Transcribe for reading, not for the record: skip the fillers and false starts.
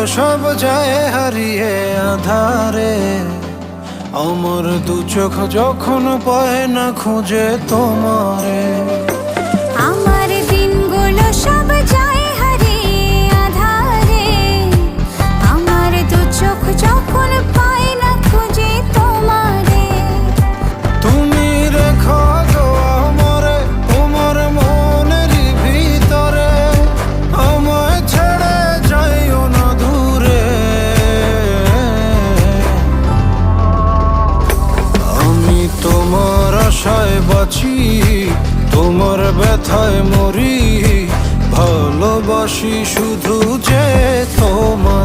সব যায় হারিয়ে আধারে, আমার দু চোখ যখন পায় না খুঁজে তোমারে। আমার দিনগুলো সব যায় হারিয়ে আঁধারে, আমার দু চোখ যখন পায় না খুঁজে তোমারে। তুমি রেখো গো আমারে তোমার মনেরই ভিতরে, আমায় ছেড়ে যাইও না দূরে। আমি তোমার আশায় বাঁচি, তোমার ব্যথায় মরি, ভালোবাসি শুধু যে তোমার।